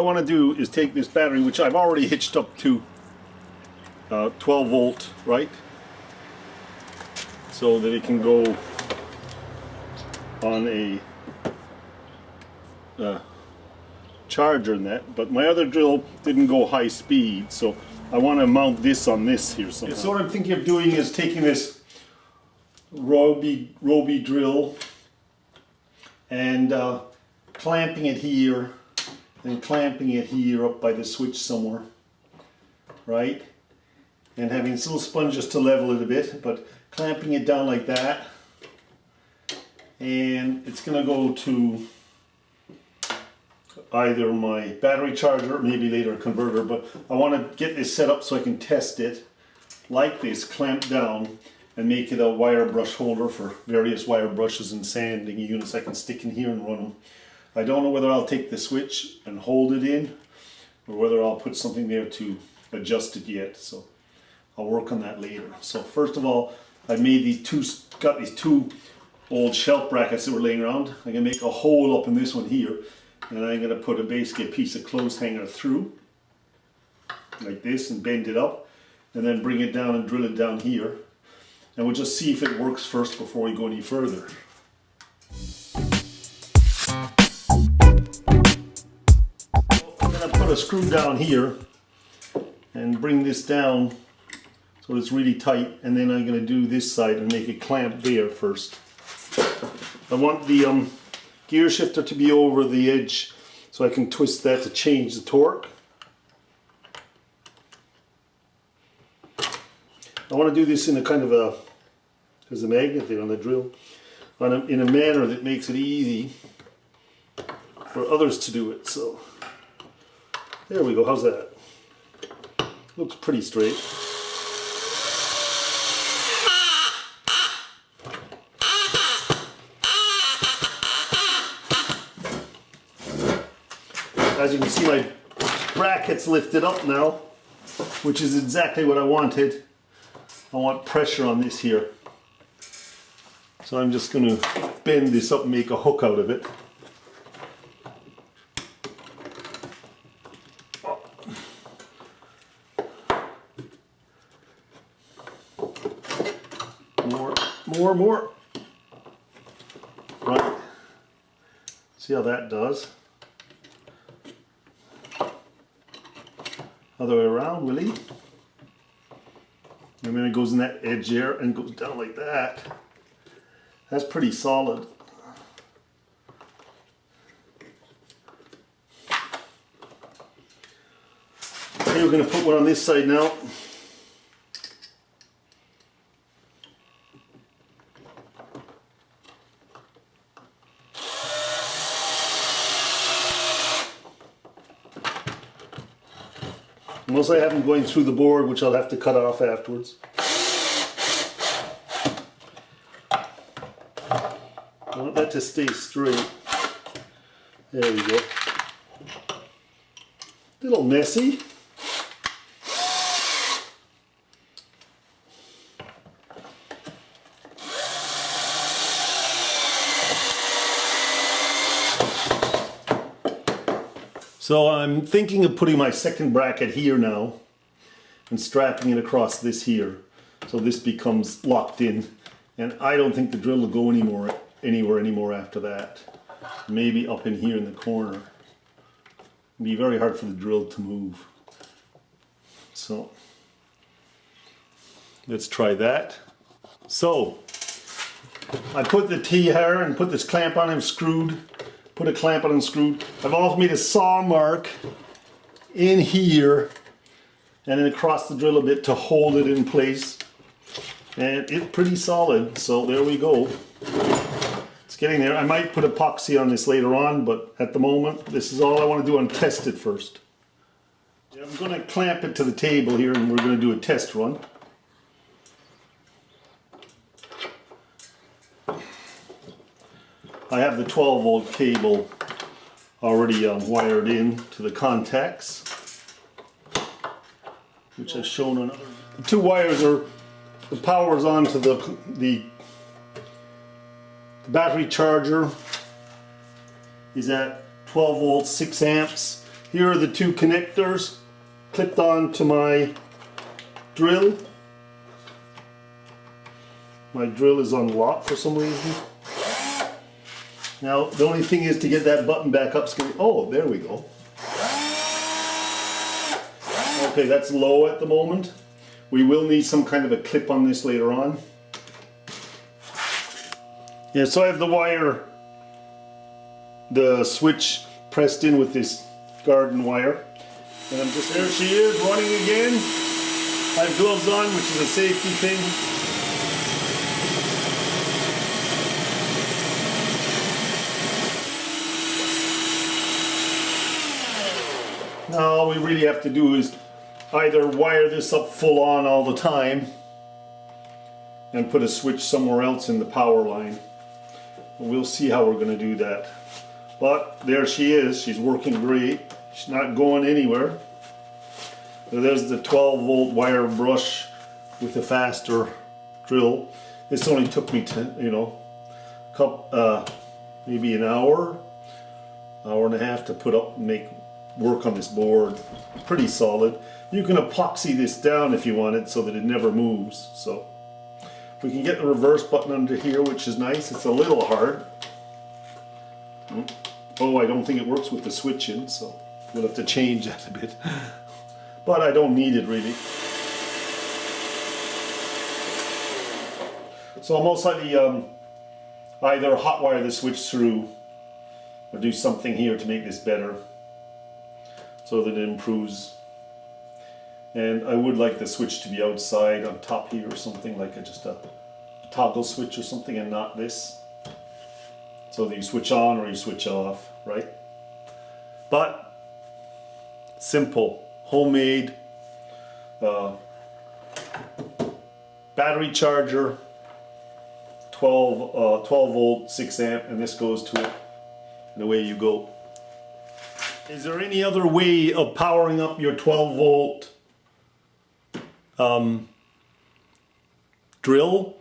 want to do is take this battery, which I've already hitched up to 12 volt, right? So that it can go on a charger and that. But my other drill didn't go high speed, so I want to mount this on this here somehow. So what I'm thinking of doing is taking this Roby drill and clamping it here and clamping it here up by the switch somewhere, right? And having this little sponge just to level it a bit, but clamping it down like that. And it's going to go to either my battery charger or maybe later a converter, but I want to get this set up so I can test it like this, clamped down, and make it a wire brush holder for various wire brushes and sanding units I can stick in here and run them. I don't know whether I'll take the switch and hold it in or whether I'll put something there to adjust it yet, so I'll work on that later. So first of all, I made got these two old shelf brackets that were laying around. I'm going to make a hole up in this one here, and I'm going to put basically a piece of clothes hanger through like this and bend it up and then bring it down and drill it down here, and we'll just see if it works first before we go any further. I'm going to put a screw down here and bring this down so it's really tight, and then I'm going to do this side and make a clamp there first. I want the gear shifter to be over the edge so I can twist that to change the torque. I want to do this in a kind of a, there's a magnet there on the drill, in a manner that makes it easy for others to do it. So there we go, how's that? Looks pretty straight. As you can see, my bracket's lifted up now, which is exactly what I wanted. I want pressure on this here. So I'm just going to bend this up and make a hook out of it. More. Right. See how that does. Other way around, Willy. And then it goes in that edge there and goes down like that. That's pretty solid. Okay, we're going to put one on this side now. Unless I have them going through the board, which I'll have to cut off afterwards. I want that to stay straight. There we go. A little messy. So I'm thinking of putting my second bracket here now and strapping it across this here, so this becomes locked in, and I don't think the drill will go anywhere anymore after that. Maybe up in here in the corner. It'd be very hard for the drill to move. So let's try that. So I put the T-hair and put this clamp on and screwed. Put a clamp on and screwed. I've also made a saw mark in here and then across the drill a bit to hold it in place. And it's pretty solid, so there we go. It's getting there. I might put epoxy on this later on, but at the moment, this is all I want to do and test it first. Yeah, I'm going to clamp it to the table here and we're going to do a test run. I have the 12 volt cable already wired in to the contacts, which I've shown on other. The two wires are, the power's onto the battery charger is at 12 volts, 6 amps, Here are the two connectors clipped on to my drill. My drill is unlocked for some reason. Now the only thing is to get that button back up. Oh, there we go. Okay, that's low at the moment. We will need some kind of a clip on this later on. Yeah, so I have the wire, the switch pressed in with this garden wire. And I'm just, there she is, running again. I have gloves on, which is a safety thing. Now all we really have to do is either wire this up full on all the time and put a switch somewhere else in the power line. We'll see how we're going to do that. But there she is, she's working great. She's not going anywhere. So there's the 12-volt wire brush with the faster drill. This only took me maybe an hour and a half to put up and make work on this board. Pretty solid. You can epoxy this down if you want it so that it never moves. So we can get the reverse button under here, which is nice. It's a little hard. Oh, I don't think it works with the switch in, so we'll have to change that a bit. But I don't need it really. So I'll most likely either hot wire the switch through or do something here to make this better so that it improves. And I would like the switch to be outside on top here or something, like just a toggle switch or something, and not this. So that you switch on or you switch off, right? But simple, homemade, battery charger, 12 volt, 6 amp, and this goes to it, and away you go. Is there any other way of powering up your 12 volt drill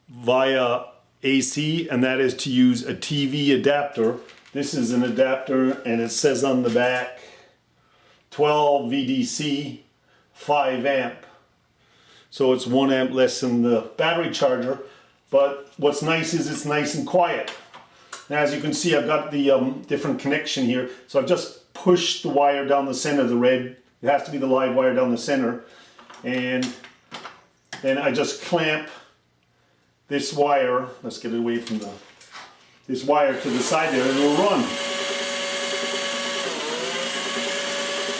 via AC, and that is to use a TV adapter? This is an adapter, and it says on the back 12 VDC 5 amp, so it's 1 amp less than the battery charger. But what's nice is it's nice and quiet. Now, as you can see, I've got the different connection here, so I've just pushed the wire down the center, the red, it has to be the live wire down the center, and then I just clamp this wire, let's get it away from this wire to the side there, and it'll run.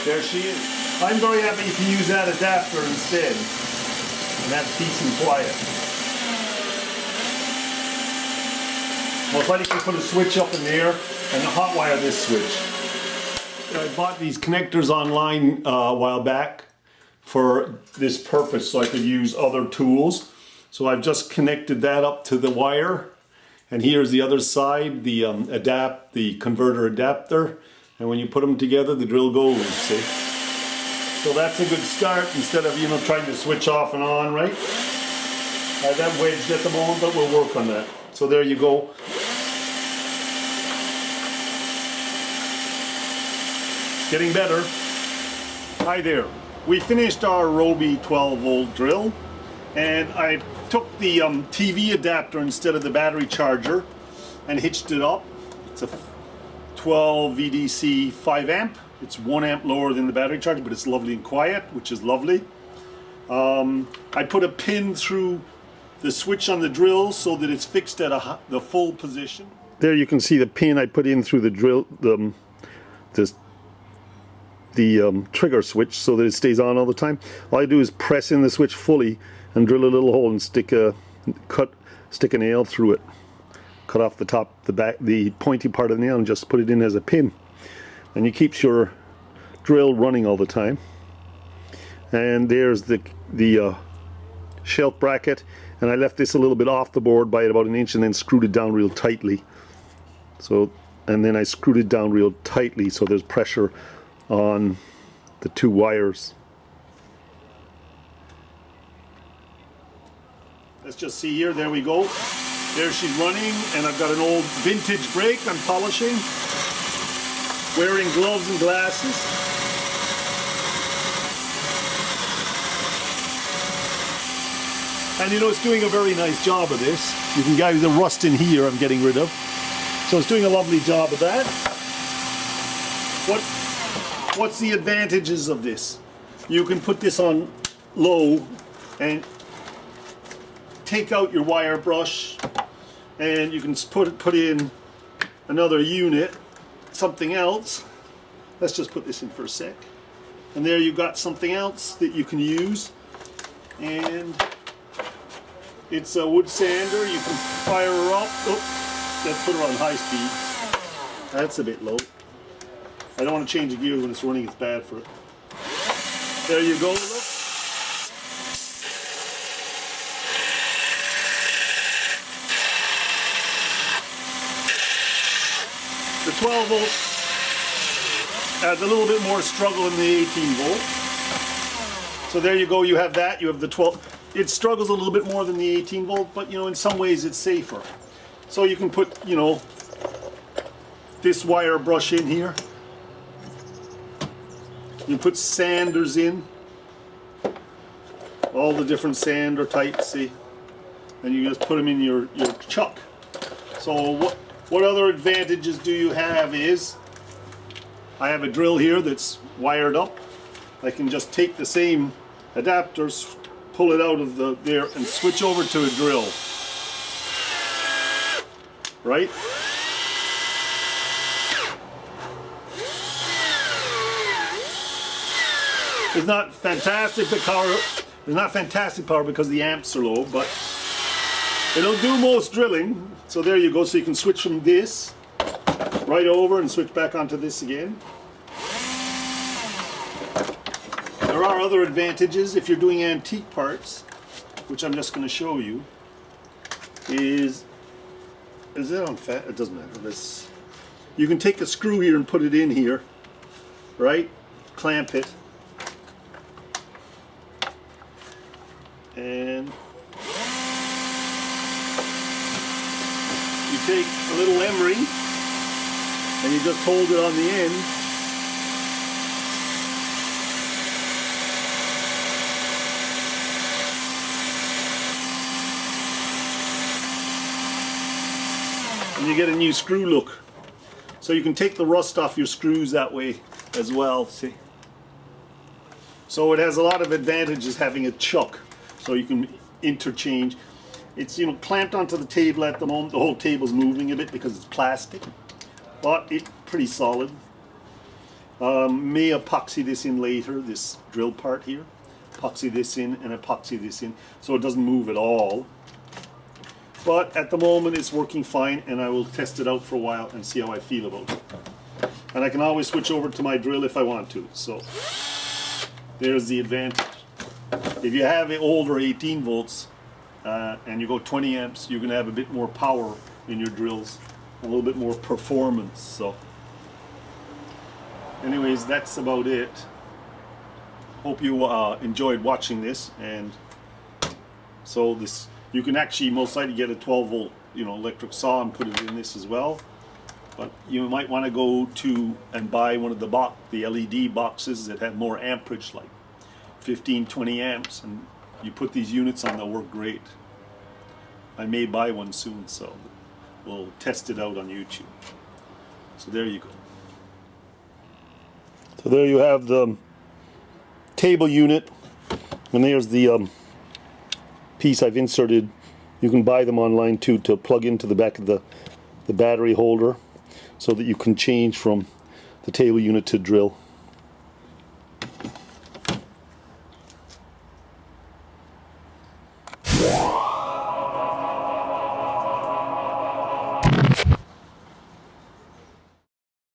There she is. I'm very happy to use that adapter instead, and that's peace and quiet. Most likely you can put a switch up in there and hot wire this switch. I bought these connectors online a while back for this purpose, so I could use other tools. So I've just connected that up to the wire, and here's the other side, the converter adapter, and when you put them together, the drill goes, see? So that's a good start, instead of trying to switch off and on, right? I have that wedged at the moment, but we'll work on that. So there you go. Getting better. Hi there. We finished our Roby 12 volt drill, and I took the TV adapter instead of the battery charger and hitched it up. It's a 12 VDC 5 amp. It's 1 amp lower than the battery charger, but it's lovely and quiet, which is lovely. I put a pin through the switch on the drill so that it's fixed at the full position. There you can see the pin I put in through the drill, the trigger switch, so that it stays on all the time. All I do is press in the switch fully and drill a little hole and stick a nail through it. Cut off the top, the back, the pointy part of the nail, and just put it in as a pin. And it keeps your drill running all the time. And there's the shelf bracket, and I left this a little bit off the board by about 1 inch, and then screwed it down real tightly. So, and then I screwed it down real tightly so there's pressure on the two wires. Let's just see here, there we go. There she's running, and I've got an old vintage brake I'm polishing. wearing gloves and glasses. And you know, it's doing a very nice job of this. You can get the rust in here I'm getting rid of. So it's doing a lovely job of that. What's the advantages of this? You can put this on low and take out your wire brush, and you can put in another unit, something else. Let's just put this in for a sec. And there you've got something else that you can use. And it's a wood sander. You can fire her up. Oh, let's put her on high speed. That's a bit low. I don't want to change the gear when it's running, it's bad for it. There you go, look. The 12 volt adds a little bit more struggle in the 18 volt. So there you go, you have that, you have the 12. It struggles a little bit more than the 18 volt, but you know, in some ways it's safer. So you can put, you know, this wire brush in here. You put sanders in, all the different sander types, see, and you just put them in your chuck. So what other advantages do you have is, I have a drill here that's wired up. I can just take the same adapters, pull it out of there and switch over to a drill, right? It's not fantastic power because the amps are low, but it'll do most drilling. So there you go. So you can switch from this right over and switch back onto this again. There are other advantages if you're doing antique parts, which I'm just going to show you. Is it on fat? It doesn't matter. You can take a screw here and put it in here, right? Clamp it. And you take a little emery and you just hold it on the end. And you get a new screw look. So you can take the rust off your screws that way as well, see? So it has a lot of advantages having a chuck. So you can interchange. It's, you know, clamped onto the table at the moment. The whole table's moving a bit because it's plastic, but it's pretty solid. May epoxy this in later, this drill part here. Epoxy this in and epoxy this in so it doesn't move at all. But at the moment it's working fine, and I will test it out for a while and see how I feel about it. And I can always switch over to my drill if I want to. So there's the advantage. If you have an older 18 volts and you go 20 amps, you're going to have a bit more power in your drills, a little bit more performance. So anyways, that's about it. Hope you enjoyed watching this. And so this, you can actually most likely get a 12 volt, you know, electric saw and put it in this as well. But you might want to go to and buy one of the LED boxes that have more amperage, like 15-20 amps, and you put these units on, they'll work great. I may buy one soon, so we'll test it out on YouTube. So there you go. So there you have the table unit, and there's the piece I've inserted. You can buy them online too, to plug into the back of the battery holder, so that you can change from the table unit to drill.